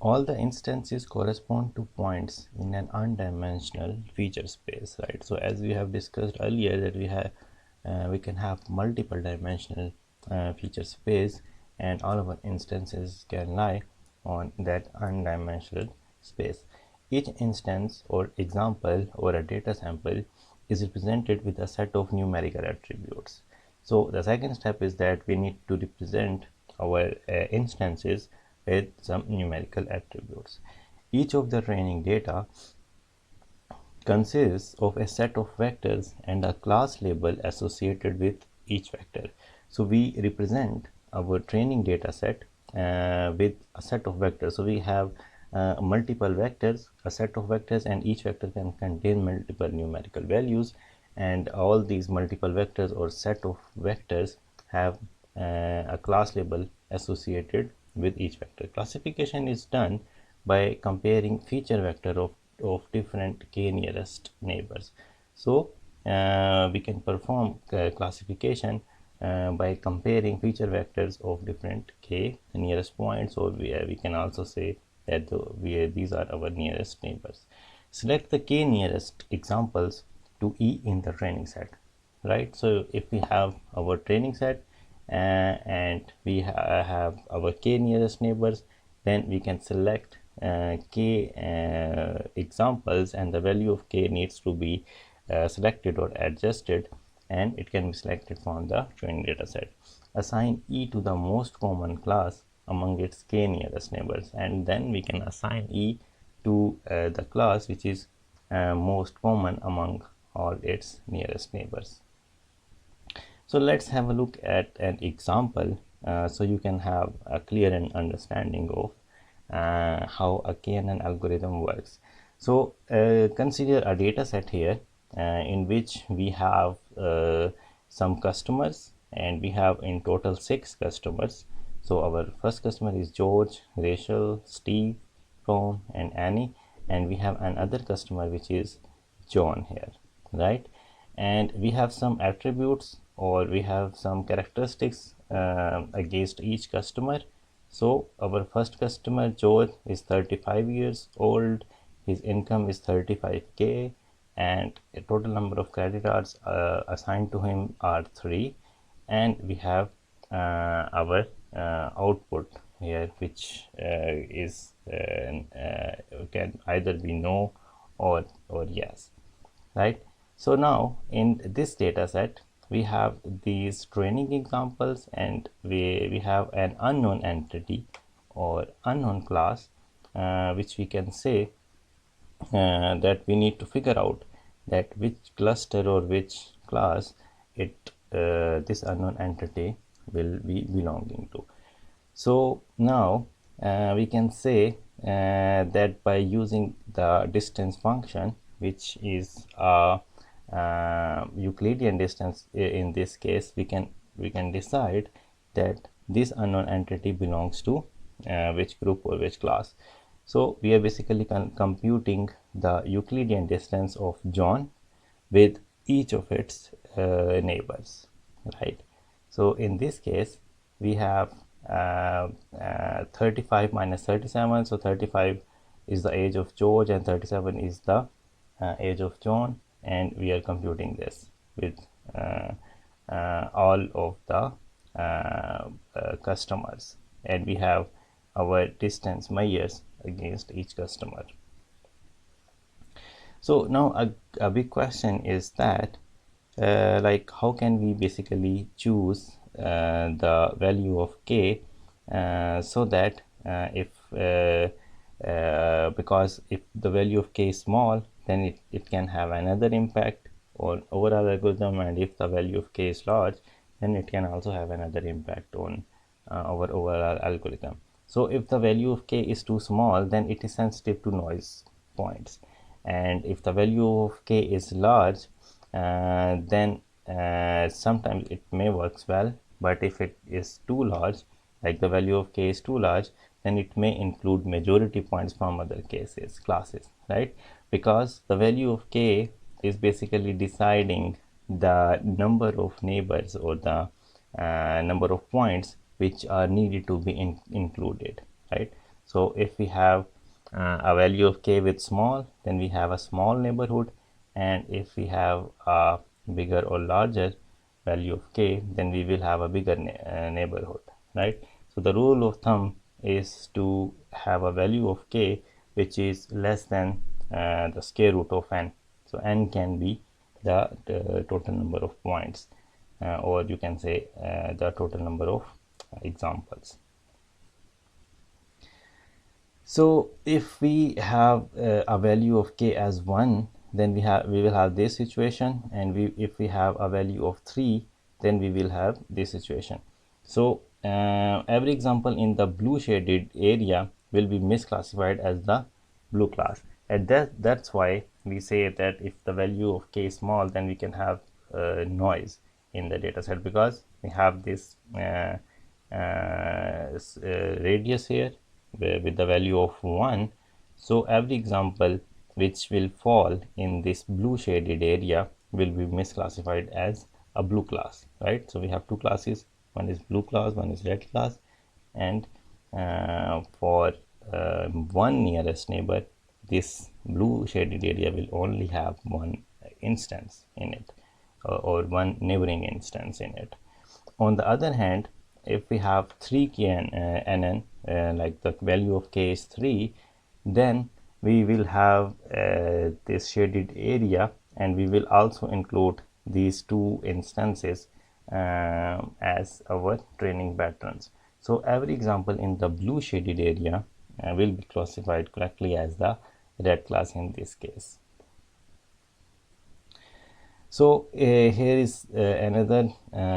all the instances correspond to points in an undimensional feature space, right? So as we have discussed earlier that we can have multiple dimensional feature space, and all of our instances can lie on that undimensional space. Each instance or example or a data sample is represented with a set of numerical attributes. So the second step is that we need to represent our instances with some numerical attributes. Each of the training data consists of a set of vectors and a class label associated with each vector. So we represent our training data set with a set of vectors. So we have multiple vectors, a set of vectors, and each vector can contain multiple numerical values, and all these multiple vectors or set of vectors have a class label associated with each vector. Classification is done by comparing feature vector of different k nearest neighbors. So we can perform classification by comparing feature vectors of different k nearest points, or we can also say that these are our nearest neighbors. Select the k nearest examples to E in the training set, right? So if we have our training set and we have our k nearest neighbors, then we can select k examples, and the value of k needs to be selected or adjusted, and it can be selected from the training data set. Assign E to the most common class among its k nearest neighbors, and then we can assign E to the class which is most common among all its nearest neighbors. So let's have a look at an example so you can have a clear understanding of how a KNN algorithm works. So consider a data set here in which we have some customers, and we have in total 6 customers. So our first customer is George, Rachel, Steve, Tom, and Annie, and we have another customer which is John here, right? And we have some attributes, or we have some characteristics against each customer. So our first customer George is 35 years old, his income is 35k, and a total number of credit cards assigned to him are 3, and we have our output here, which can either be no or yes, right? So now in this data set we have these training examples, and we have an unknown entity or unknown class which we can say that we need to figure out that which cluster or which class this unknown entity will be belonging to. So now we can say that by using the distance function, which is a Euclidean distance in this case, we can decide that this unknown entity belongs to which group or which class. So we are basically computing the Euclidean distance of John with each of its neighbors, right? So in this case we have 35 minus 37. So 35 is the age of George and 37 is the age of John, and we are computing this with all of the customers, and we have our distance measures against each customer. So now a big question is that like how can we basically choose the value of k so that because if the value of k is small, then it can have another impact on overall algorithm, and if the value of k is large, then it can also have another impact on our overall algorithm. So if the value of k is too small, then it is sensitive to noise points, and if the value of k is large, then sometimes it may works well, but if it is too large, like the value of k is too large, then it may include majority points from other classes, right? Because the value of k is basically deciding the number of neighbors or the number of points which are needed to be included, right? So if we have a value of k with small, then we have a small neighborhood, and if we have a bigger or larger value of k, then we will have a bigger neighborhood, right? So the rule of thumb is to have a value of k which is less than the square root of n. So n can be the total number of points, or you can say the total number of examples. So if we have a value of k as 1, then we will have this situation, and if we have a value of 3, then we will have this situation. So every example in the blue shaded area will be misclassified as the blue class, and that's why we say that if the value of k is small, then we can have noise in the data set, because we have this radius here with the value of 1. So every example which will fall in this blue shaded area will be misclassified as a blue class, right? So we have two classes, one is blue class, one is red class, and for one nearest neighbor, this blue shaded area will only have one instance in it, or one neighboring instance in it. On the other hand, if we have 3 KNN, like the value of k is 3, then we will have this shaded area, and we will also include these two instances as our training patterns. So every example in the blue shaded area will be classified correctly as the red class in this case. So here is another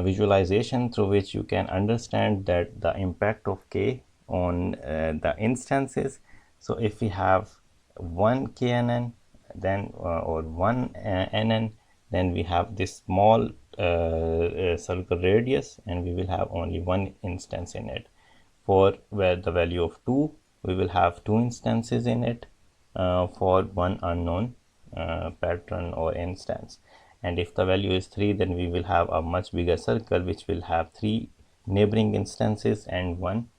visualization through which you can understand that the impact of k on the instances. So if we have 1 KNN, then or 1 NN, then we have this small circle radius, and we will have only one instance in it. For where the value of 2, we will have two instances in it for one unknown pattern or instance. And if the value is 3, then we will have a much bigger circle which will have 3 neighboring instances and one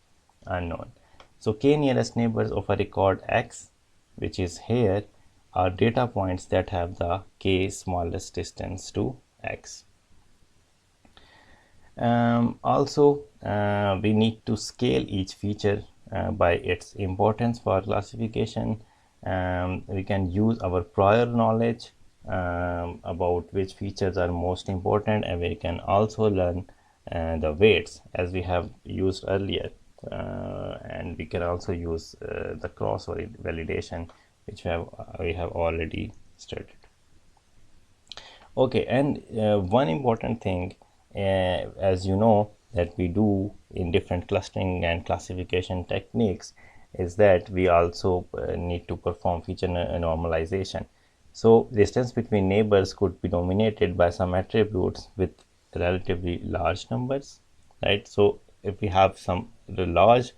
unknown. So k nearest neighbors of a record x, which is here, are data points that have the k smallest distance to x. Also, we need to scale each feature by its importance for classification. We can use our prior knowledge about which features are most important, and we can also learn the weights as we have used earlier, and we can also use the cross validation which we have already studied. Okay, and one important thing, as you know, that we do in different clustering and classification techniques is that we also need to perform feature normalization. So distance between neighbors could be dominated by some attributes with relatively large numbers, right? So if we have some large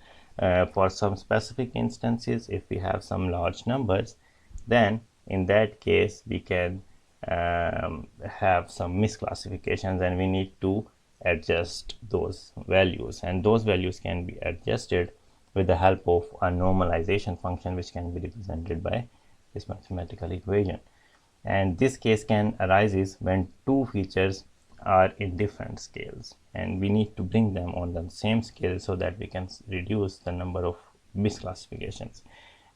for some specific instances, if we have some large numbers, then in that case we can have some misclassifications, and we need to adjust those values, and those values can be adjusted with the help of a normalization function which can be represented by this mathematical equation. And this case can arises when two features are in different scales, and we need to bring them on the same scale so that we can reduce the number of misclassifications.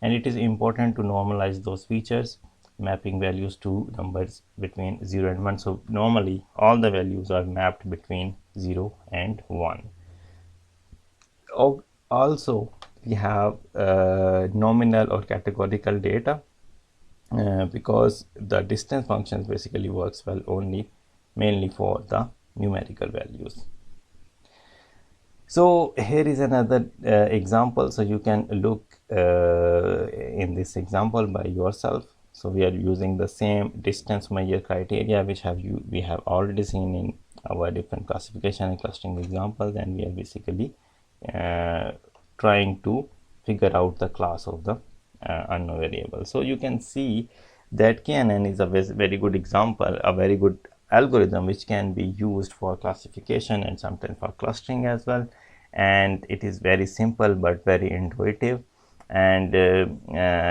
And it is important to normalize those features, mapping values to numbers between 0 and 1. So normally all the values are mapped between 0 and 1. Also, we have nominal or categorical data because the distance functions basically works well only mainly for the numerical values. So here is another example. So you can look in this example by yourself. So we are using the same distance measure criteria which we have already seen in our different classification and clustering examples, and we are basically trying to figure out the class of the unknown variable. So you can see that KNN is a very good example, a very good algorithm which can be used for classification and sometimes for clustering as well. And it is very simple but very intuitive, and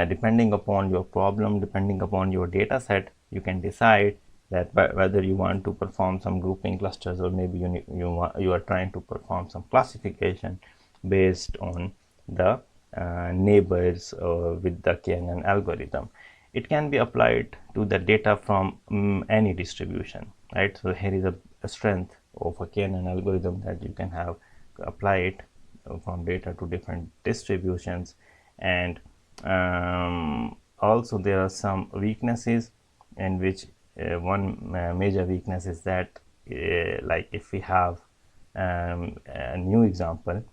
depending upon your problem, depending upon your data set, you can decide that whether you want to perform some grouping clusters, or maybe you are trying to perform some classification based on the neighbors with the KNN algorithm. It can be applied to the data from any distribution, right? So here is a strength of a KNN algorithm, that you can have apply it from data to different distributions. And also there are some weaknesses, in which one major weakness is that like if we have a new example,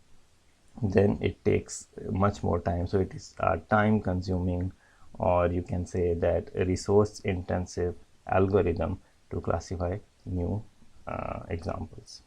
then it takes much more time. So it is a time consuming, or you can say that a resource intensive algorithm to classify new examples.